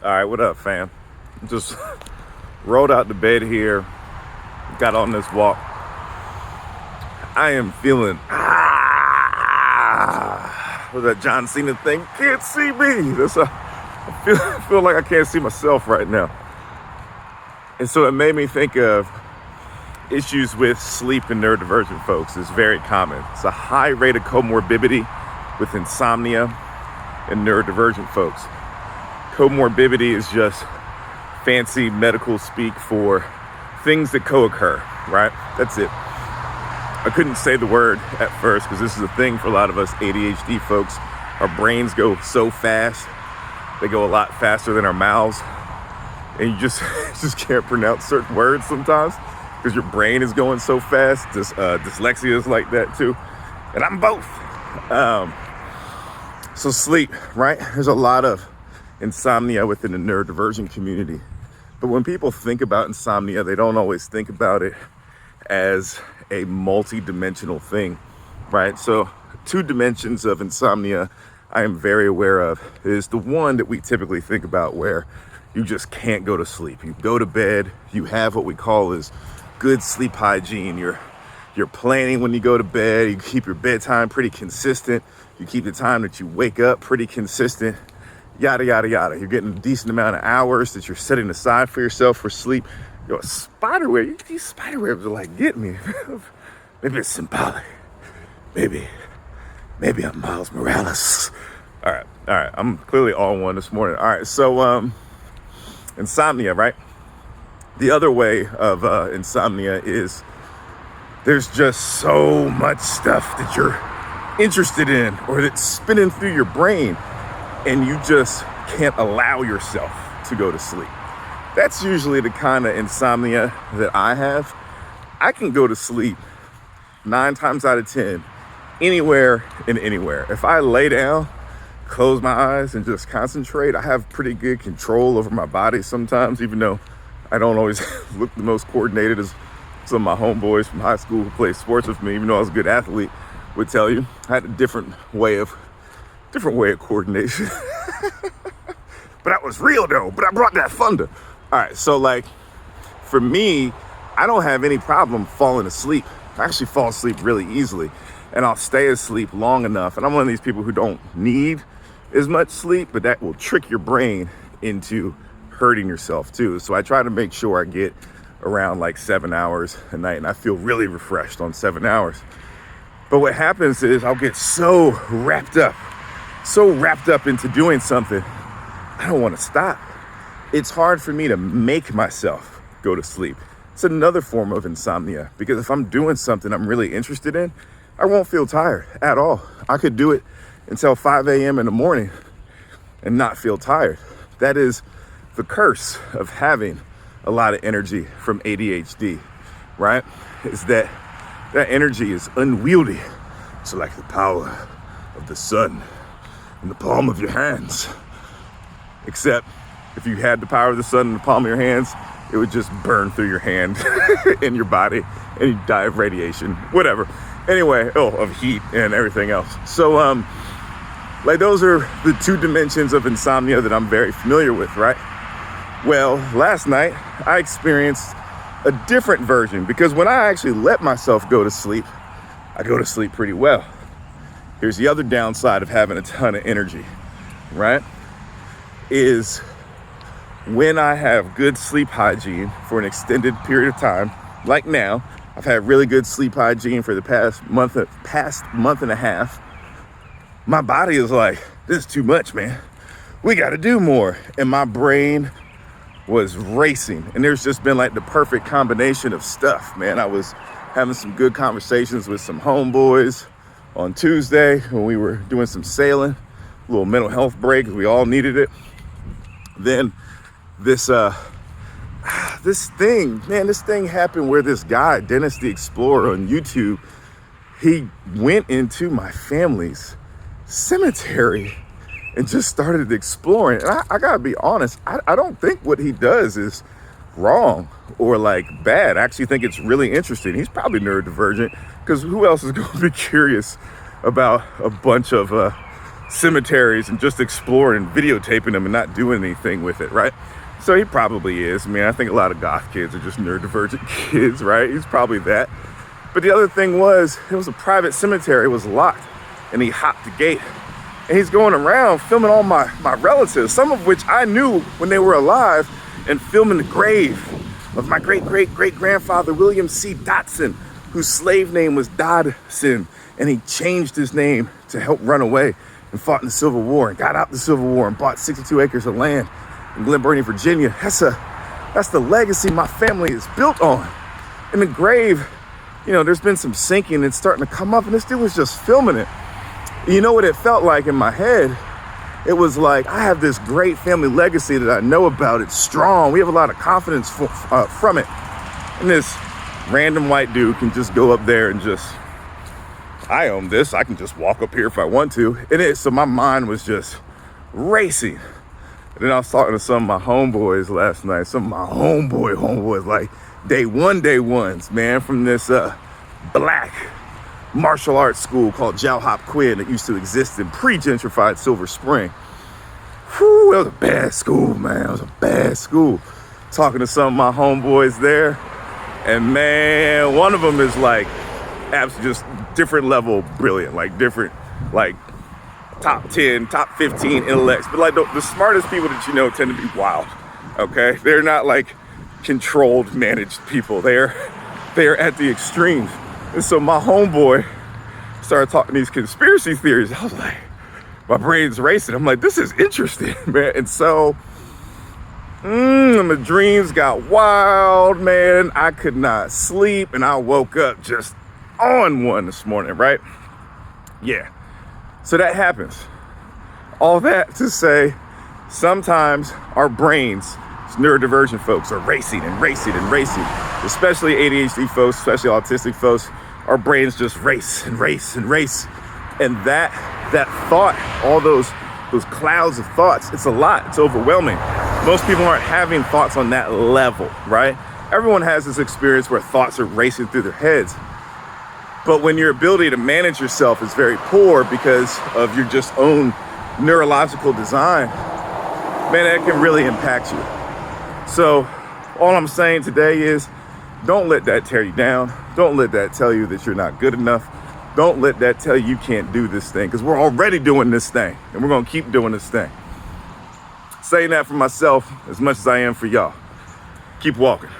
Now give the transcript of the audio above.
All right, what up, fam? Just rolled out the bed here, got on this walk. I am feeling with that John Cena thing. Can't see me. I feel like I can't see myself right now. And so it made me think of issues with sleep and neurodivergent folks. It's very common. It's a high rate of comorbidity with insomnia and neurodivergent folks. Comorbidity is just fancy medical speak for things that co-occur, right? That's it. I couldn't say the word at first because this is a thing for a lot of us ADHD folks. Our brains go so fast. They go a lot faster than our mouths. And you just can't pronounce certain words sometimes because your brain is going so fast. Dyslexia is like that too. And I'm both. So sleep, right? There's a lot of insomnia within the neurodivergent community. But when people think about insomnia, they don't always think about it as a multi-dimensional thing, right? So 2 dimensions of insomnia I am very aware of is the one that we typically think about where you just can't go to sleep. You go to bed, you have what we call is good sleep hygiene. You're planning when you go to bed, you keep your bedtime pretty consistent, you keep the time that you wake up pretty consistent, yada, yada, yada. You're getting a decent amount of hours that you're setting aside for yourself for sleep. Yo, spiderweb, these spiderwebs are like, get me. Maybe it's symbolic. Maybe I'm Miles Morales. All right. I'm clearly on one this morning. All right, so insomnia, right? The other way of insomnia is there's just so much stuff that you're interested in or that's spinning through your brain and you just can't allow yourself to go to sleep. That's usually the kind of insomnia that I have. I can go to sleep 9 times out of 10, anywhere and anywhere. If I lay down, close my eyes and just concentrate, I have pretty good control over my body sometimes, even though I don't always look the most coordinated as some of my homeboys from high school who played sports with me, even though I was a good athlete, would tell you. I had a different way of coordination. But that was real though, but I brought that thunder. All right, so like for me, I don't have any problem falling asleep. I actually fall asleep really easily and I'll stay asleep long enough. And I'm one of these people who don't need as much sleep, but that will trick your brain into hurting yourself too. So I try to make sure I get around like 7 hours a night and I feel really refreshed on 7 hours. But what happens is I'll get so wrapped up into doing something, I don't want to stop. It's hard for me to make myself go to sleep. It's another form of insomnia because if I'm doing something I'm really interested in, I won't feel tired at all. I could do it until 5 a.m. in the morning and not feel tired. That is the curse of having a lot of energy from ADHD, right? Is that energy is unwieldy. It's like the power of the sun in the palm of your hands. Except if you had the power of the sun in the palm of your hands, it would just burn through your hand and your body and you die of radiation, whatever. Anyway, of heat and everything else. So like those are the 2 dimensions of insomnia that I'm very familiar with, right? Well, last night I experienced a different version because when I actually let myself go to sleep, I go to sleep pretty well. Here's the other downside of having a ton of energy, right? Is when I have good sleep hygiene for an extended period of time, like now, I've had really good sleep hygiene for the past month and a half. My body is like, this is too much, man. We got to do more. And my brain was racing. And there's just been like the perfect combination of stuff, man. I was having some good conversations with some homeboys on Tuesday when we were doing some sailing, a little mental health break. We all needed it. Then this thing happened where this guy, Dennis the Explorer on YouTube, he went into my family's cemetery and just started exploring. And I gotta be honest, I don't think what he does is wrong or like bad. I actually think it's really interesting. He's probably neurodivergent because who else is going to be curious about a bunch of cemeteries and just exploring, videotaping them and not doing anything with it, right? So he probably is. I mean, I think a lot of goth kids are just neurodivergent kids, right? He's probably that. But the other thing was, it was a private cemetery, it was locked, and he hopped the gate. And he's going around filming all my relatives, some of which I knew when they were alive, and filming the grave of my great-great-great-grandfather, William C. Dotson, whose slave name was Dodson, and he changed his name to help run away and fought in the Civil War and got out the Civil War and bought 62 acres of land in Glen Burnie, Virginia. That's the legacy my family is built on. In the grave, you know, there's been some sinking, it's starting to come up, and this dude was just filming it. You know what it felt like in my head? It was like, I have this great family legacy that I know about. It's strong. We have a lot of confidence from it. And this random white dude can just go up there and just, I own this. I can just walk up here if I want to. So my mind was just racing. And then I was talking to some of my homeboys last night. Some of my homeboys, like day ones, man, from this black martial arts school called Jow Hop Quinn that used to exist in pre-gentrified Silver Spring. Whew, it was a bad school, man. It was a bad school. Talking to some of my homeboys there, and man, one of them is like absolutely just different level brilliant, like different, like top 10, top 15 intellects, but like the smartest people that you know tend to be wild, okay? They're not like controlled, managed people. They're at the extremes. And so my homeboy started talking these conspiracy theories. I was like, my brain's racing. I'm like, this is interesting, man. And so my dreams got wild, man. I could not sleep, and I woke up just on one this morning, right? Yeah. So that happens. All that to say, sometimes our brains, neurodivergent folks, are racing, especially ADHD folks, especially autistic folks. Our brains just race. And that thought, all those clouds of thoughts, it's a lot, it's overwhelming. Most people aren't having thoughts on that level, right? Everyone has this experience where thoughts are racing through their heads. But when your ability to manage yourself is very poor because of your just own neurological design, man, that can really impact you. So all I'm saying today is, don't let that tear you down. Don't let that tell you that you're not good enough. Don't let that tell you can't do this thing, because we're already doing this thing, and we're going to keep doing this thing. Saying that for myself as much as I am for y'all. Keep walking.